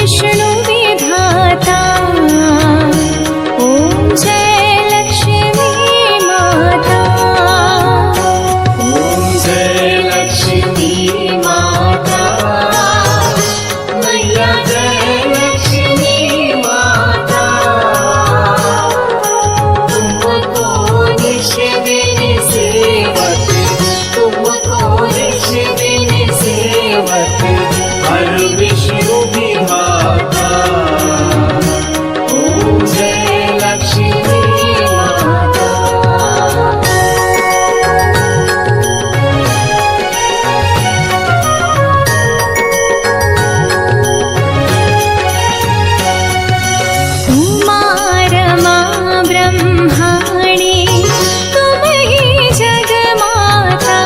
विष्णु विधाता। ओम जय लक्ष्मी माता। ओम जय लक्ष्मी माता। मैया जय लक्ष्मी माता। तुमको निश दिन सेवक, तुमको निश दिन सेवक, हर विष्णु विधाता। ओम जय लक्ष्मी माता। उमा रमा ब्रह्माणि तुम ही जगमाता।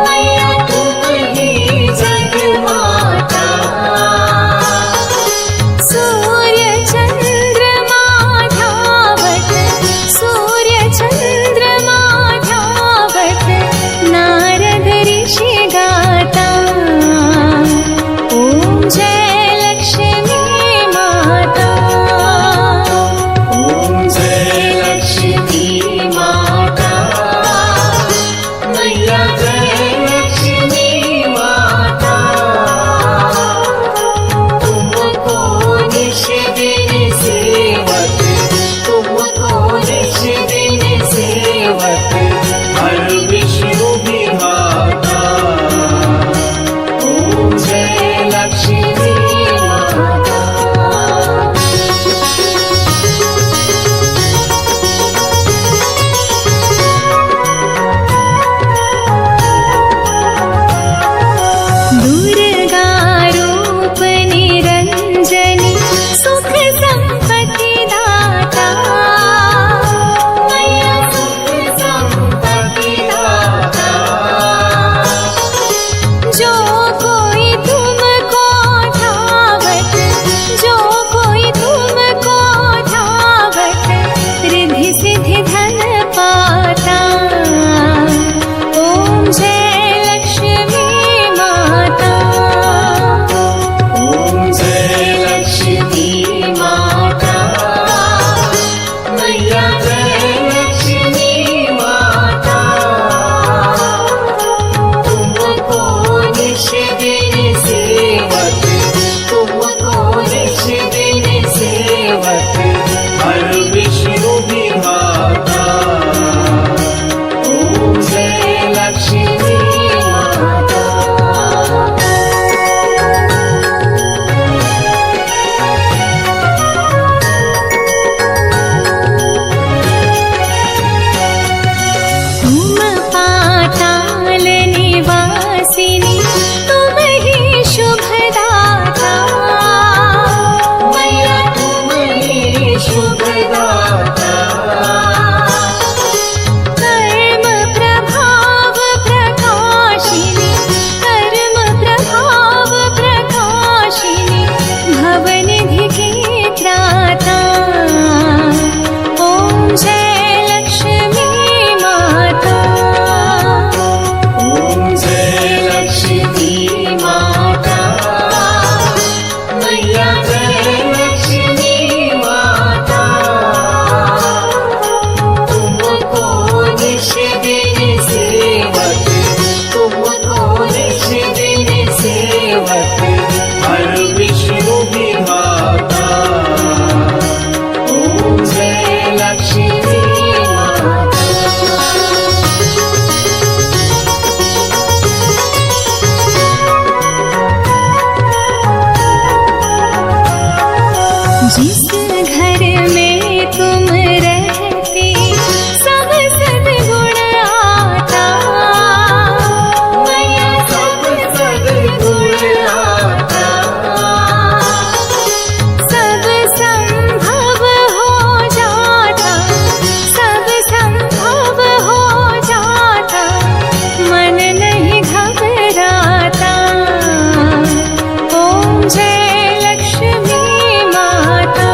मैया तुम ही जगमाता। सूर्य चंद्रमा धावत, सूर्य चंद्रमा धावत, नारद ऋषि गाता। ओम जय लक्ष्मी माता। ओम जय लक्ष्मी माता। मैया जय लक्ष्मी माता। तुमको निश दिन सेवक, तुमको निश दिन सेवक, हर विष्णु विधाता। ओम जय लक्ष्मी माता। दुर्गा रूप निरंजनी, सुख संपत्ति दाता। मैया सुख संपत्ति दाता। जो कोई तुमको धावत, जो कोई तुमको धावत, रिद्धि सिद्धि धन पाता। ओम जय लक्ष्मी माता। ओम जय लक्ष्मी माता। मैया जय लक्ष्मी माता। तुमको निश दिन सेवक, तुमको निश दिन सेवक, हर विष्णु विधाता। ओम जय लक्ष्मी माता। तुम पाताल निवासिनी, तुम ही शुभदाता। मैया तुम ही शुभदाता। कर्म प्रभाव प्रकाशिनी, कर्म प्रभाव प्रकाशिनी, भवनिधि की त्राता। ओम जय लक्ष्मी माता। ओम जय लक्ष्मी माता। मैया जय लक्ष्मी माता। तुमको निश दिन सेवक, तुमको निश दिन सेवक, हर विष्णु विधाता। ओम जय लक्ष्मी माता। जिस घर में तुम रहते, सब सद्गुण आता। मैया सब सद्गुण आता। सब संभव हो जाता, सब संभव हो जाता, मन नहीं घबराता। ओम जय लक्ष्मी माता।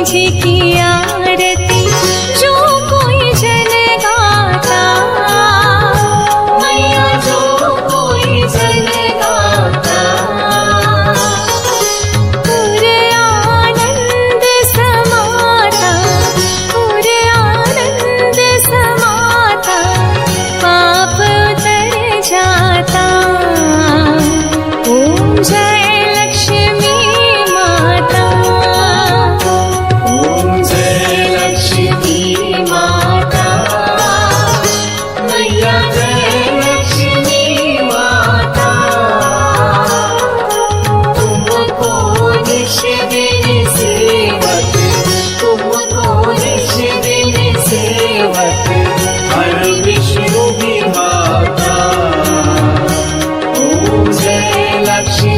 जी की आरती जो कोई जन गाता, मैया जो कोई जन गाता, पूरे आनंद समाता, पूरे आनंद समाता, पाप उतर जाता। ओम जय लक्ष्मी माता, ओम जय लक्ष्मी माता, मैया जय लक्ष्मी माता, तुमको निश दिन सेवक, तुमको निश दिन सेवक, हर विष्णु भी माता। ओम जय लक्ष्मी